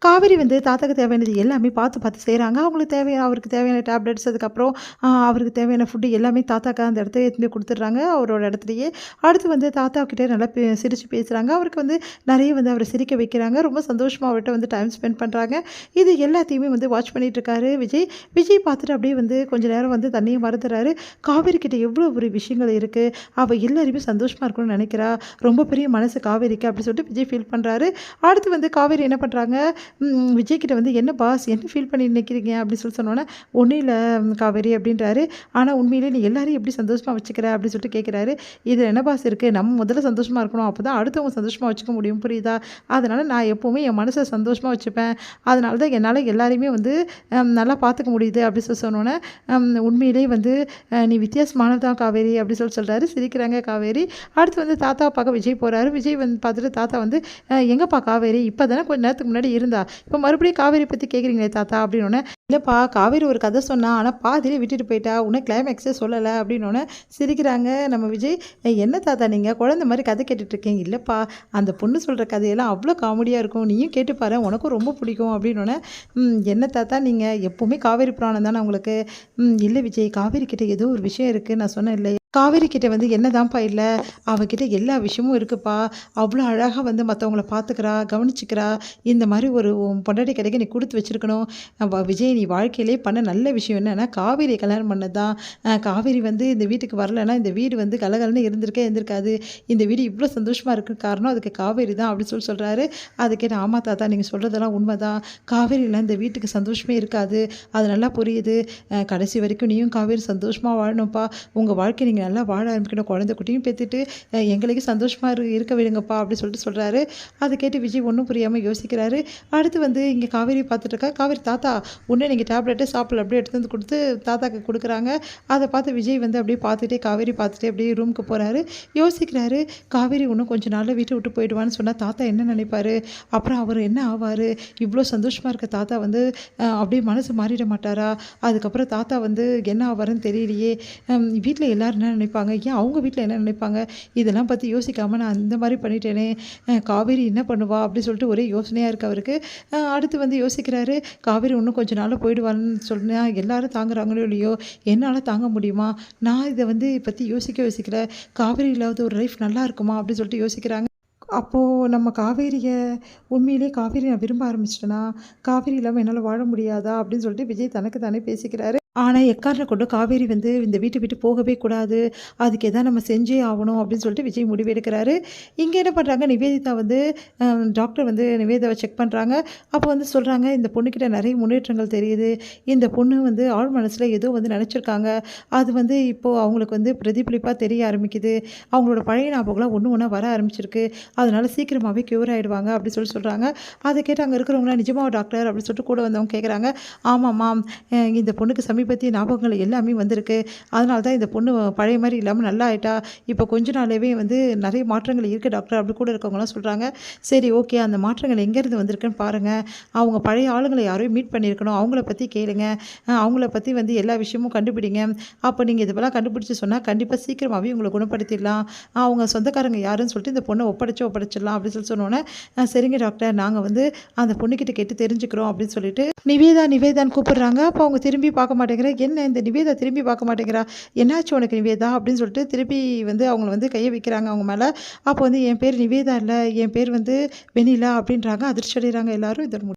காவேரி வந்து தாத்தாக்கு தேவையானது எல்லாமே பார்த்து பார்த்து செய்கிறாங்க. அவருக்கு தேவையான டேப்லெட்ஸ், அதுக்கப்புறம் அவருக்கு தேவையான ஃபுட்டு எல்லாமே தாத்தாக்கு அந்த இடத்துல எடுத்துன்னு போய் குடுத்துடுறாங்க, அவரோட இடத்துலயே. அடுத்து வந்து தாத்தா கிட்ட நல்லா சிரிச்சு பேசுகிறாங்க. அவருக்கு வந்து நெறைய வந்து அவர சிரிக்க வைக்கிறாங்க. ரொம்ப சந்தோஷமா அவர்ட்ட வந்து டைம் ஸ்பெண்ட் பண்ணுறாங்க. இது எல்லாத்தையுமே வந்து வாட்ச் பண்ணிட்டுருக்காரு விஜய். விஜய் பார்த்துட்டு அப்படியே வந்து கொஞ்ச நேரம் வந்து தன்னையே மறந்துறாரு. காவேரி கிட்ட எவ்வளோ ஒரு விஷயங்கள் இருக்கு. அவ எல்லாரையுமே சந்தோஷமா இருக்கணும்னு நெனைக்கிறா. ரொம்ப பெரிய மனசு காவேரிக்கு அப்படி சொல்லிட்டு விஜய் ஃபீல் பண்ணுறாரு. அடுத்து வந்து காவேரி என்ன பண்ணுறாங்க, விஜய் கிட்ட வந்து "என்ன பாஸ் என்ன ஃபீல் பண்ணி நிற்கிறீங்க?" அப்படின்னு சொல்லி சொன்னோன்னே, "ஒன்னும் இல்ல காவேரி" அப்படின்றாரு. "ஆனா உண்மையிலே நீ எல்லாரையும் எப்படி சந்தோஷமா வச்சுக்கிற?" அப்படின்னு சொல்லிட்டு கேட்குறாரு. "இதில என்ன பாஸ் இருக்கு? நம்ம முதல்ல சந்தோஷமா இருக்கணும். அப்பதான் அடுத்தவங்க சந்தோஷமா வச்சுக்க முடியும். புரியுதா? அதனால நான் எப்பவுமே என் மனச சந்தோஷமா வச்சுப்பேன். அதனால தான் என்னால எல்லாரையுமே வந்து நல்லா பார்த்துக்க முடியுது." அப்படி சொல்லி சொன்னோன்னே, "உண்மையிலேயே வந்து நீ வித்தியாசமானது தான் காவேரி" அப்படி சொல்லி சொல்றாரு. சிரிக்கிறாங்க காவேரி. அடுத்து வந்து தாத்தாவ பார்க்க விஜய் போறாரு. விஜய் வந்து பார்த்துட்டு தாத்தா வந்து, "எங்கப்பா காவேரி? இப்ப தானே கொஞ்ச நேரத்துக்கு முன்னாடி இருந்தா. இப்போ மறுபடியும் காவேரி பத்தி கேட்குறீங்களே தாத்தா" அப்படின்னோன்னே, "இல்லப்பா காவேரி ஒரு கதை சொன்னா. ஆனா பாதியிலே விட்டுட்டு போயிட்டா. இன்னும் கிளைமேக்ஸே சொல்லல" அப்படின்னோன்னே சிரிக்கிறாங்க நம்ம விஜய். "என்ன தாத்தா நீங்க குழந்தை மாரி கதை கேட்டுட்டு இருக்கீங்க." "இல்லப்பா அந்த பொண்ணு சொல்ற கதையெல்லாம் அவ்வளோ காமெடியா இருக்கும். நீயும் கேட்டு பாரேன். உனக்கும் ரொம்ப பிடிக்கும்" அப்படின்னோன்னே, "என்ன தாத்தா நீங்க எப்பவுமே காவேரி புராணம் தானே உங்களுக்கு?" இல்ல விஜய் காவேரி கிட்ட ஏதோ ஒரு விஷயம் இருக்கு. நான் சொன்னேன் இல்லையா? காவேரி கிட்ட வந்து என்னதான்ப்பா இல்ல, அவகிட்ட எல்லா விஷயமும் இருக்குப்பா. அவ்வளோ அழகா வந்து மத்தவங்கள பார்த்துக்கிறா, கவனிச்சுக்கிறா. இந்த மாரி ஒரு உன் பொண்டாட்டி கிடைக்க நீ குடுத்து வச்சிருக்கணும். விஜய் நீ வாழ்க்கையிலே பண்ண நல்ல விஷயம் என்னன்னா, காவேரியை கல்யாணம் பண்ணது தான். காவேரி வந்து இந்த வீட்டுக்கு வரலன்னா, இந்த வீடு வந்து கலகலன்னு இருந்திருக்கவே இருந்திருக்காது. இந்த வீடு இவ்ளோ சந்தோஷமா இருக்கறதுக்கு காரணம் அதுக்கு காவேரி தான் அப்படின்னு சொல்லி சொல்றாரு. அத கேட்டு ஆமா தாத்தா நீங்க சொல்றதெல்லாம் உண்மதான். காவேரி இல்ல இந்த வீட்டுக்கு சந்தோஷமே இருக்காது. அது நல்லா புரியுது. கடைசி வரைக்கும் நீயும் காவேரி சந்தோஷமா வாழணும்ப்பா. உங்க வாழ்க்கைய நீங்க நல்லா வாழ ஆரம்பிக்கணும். குழந்தை குட்டியும் பெத்துட்டு எங்களுக்கு சந்தோஷமா இருக்க விடுங்கப்பா அப்படி சொல்லிட்டு சொல்றாரு. அத கேட்டு விஜய் ஒண்ணும் புரியாம யோசிக்கிறாரு. அடுத்து வந்து இங்க காவேரி பார்த்துட்டு இருக்கா. காவேரி தாத்தா ஒண்ணும் நீங்க டேப்லெட்டே சாப்பிடல அப்படியே எடுத்து வந்து குடுத்து தாத்தாக்கு குடுக்குறாங்க. அத பார்த்து விஜய் வந்து அப்படியே பார்த்துட்டே காவேரி பார்த்துட்டே அப்படியே ரூமுக்கு போறாரு. யோசிக்கிறாரு. காவேரி இன்னும் கொஞ்ச நாள்ல வீட்ட விட்டு போயிடுவான்னு சொன்னா தாத்தா என்ன நினைப்பாரு? அப்புறம் அவரு என்ன ஆவாரு? இவ்ளோ சந்தோஷமா இருக்க தாத்தா வந்து அப்படியே மனசு மாறிட மாட்டாரா? அதுக்கப்புறம் தாத்தா வந்து என்ன ஆவாருன்னு தெரியலையே! வீட்ல எல்லாரும் என்ன நினைப்பாங்க? ஏன் அவங்க வீட்ல என்ன நினைப்பாங்க? இதெல்லாம் பத்தி யோசிக்காம நான் இந்த மாரி பண்ணிட்டேனே! காவேரி என்ன பண்ணுவா? அப்டி சொல்லிட்டு ஒரே யோசனையா இருக்கு அவருக்கு. அடுத்து வந்து யோசிக்கிறாரு. காவேரி இன்னும் கொஞ்ச நாள்ல போயிடுவான்னு சொன்னா எல்லாரும் தாங்குறாங்களோ இல்லையோ! என்னால தாங்க முடியுமா? நான் இத வந்து பத்தி யோசிக்கல. காவேரி இல்லாத ஒரு லைஃப் நல்லா இருக்குமா? அப்டி சொல்லிட்டு யோசிக்கிறாங்க. அப்போ நம்ம உண்மையிலேயே காவேரி நான் விரும்ப ஆரம்பிச்சுட்டேனா? காவேரி இல்லாம என்னால வாழ முடியாதா? அப்டின்னு சொல்லிட்டு விஜய் தனக்கு தானே பேசிக்கிறாரு. ஆனா, எக்காரணம் கொண்டும் காவேரி வந்து இந்த வீட்ட விட்டு போகவே கூடாது. அதுக்கு எதாவது நம்ம செஞ்சே ஆவணும் அப்படின்னு சொல்லிட்டு விஜய் முடிவு எடுக்கிறாரு. இங்க என்ன பண்றாங்க, நிவேதிதா வந்து டாக்டர் வந்து நிவேதாவ செக் பண்றாங்க. அப்போ வந்து சொல்றாங்க, "இந்த பொண்ணுகிட்ட நெறைய முன்னேற்றங்கள் தெரியுது. இந்த பொண்ணு வந்து ஆழ் மனசுல ஏதோ வந்து நெனச்சிருக்காங்க. அது வந்து இப்போ அவங்களுக்கு வந்து பிரதிபலிப்பா தெரிய ஆரம்பிக்குது. அவங்களோட பழைய ஞாபகம்லாம் ஒண்ணு ஒண்ணா வர ஆரம்பிச்சிருக்கு. அதனால சீக்கிரமாவே க்யூர் ஆயிடுவாங்க." அப்படி சொல்றாங்க. அத கேட்டு அங்க இருக்கிறவங்கலாம், "நிஜமாவா டாக்டர்?" அப்படின்னு சொல்லிட்டு கூட வந்தவங்க கேட்குறாங்க. "ஆமாம்மா. இந்த பொண்ணுக்கு சமீபத்திய ஞாபகங்கள் எல்லாமே வந்திருக்கு. அதனால தான் இந்த பொண்ணு பழைய மாரி இல்லாம நல்லா ஆயிட்டா. இப்போ கொஞ்ச நாளாவே வந்து நெறைய மாற்றங்கள் இருக்கு டாக்டர்." அப்படி கூட இருக்கவங்கலாம் சொல்றாங்க. சரி ஓகே. அந்த மாற்றங்கள் எங்கேருந்து வந்திருக்குன்னு பாருங்க. அவங்க பழைய ஆளுங்கள யாரையும் மீட் பண்ணியிருக்கணும். அவங்கள பத்தி கேளுங்க. அவங்கள பத்தி வந்து எல்லா விஷயமும் கண்டுபிடிங்க. அப்போ நீங்க இதெல்லாம் கண்டுபிடிச்சு சொன்னா கண்டிப்பா சீக்கிரமாவே உங்கள குணப்படுத்திடலாம். அவங்க சொந்தக்காரங்க யாருன்னு சொல்லிட்டு இந்த பொண்ண ஒப்படைச்சிடலாம் அப்படின்னு சொன்னோனே, சரிங்க டாக்டர் நாங்க வந்து அந்த பொண்ணுகிட்ட கேட்டு தெரிஞ்சுக்கிறோம் அப்படின்னு சொல்லிட்டு நிவேதான்னு கூப்பிடுறாங்க. அப்போ அவங்க திரும்பி பார்க்க மாட்டேங்கிறா. "என்ன இந்த நிவேதா திரும்பி பார்க்க மாட்டேங்கிறா? என்னாச்சு உனக்கு நிவேதா?" அப்படின்னு சொல்லிட்டு திருப்பி வந்து அவங்கள வந்து கைய வைக்கிறாங்க அவங்க மேல. அப்போ வந்து "என் பேர் நிவேதா இல்ல. என் பேர் வந்து வெண்ணிலா" அப்படின்றாங்க. அதிர்ச்சி அடைகிறாங்க எல்லாரும். இதன்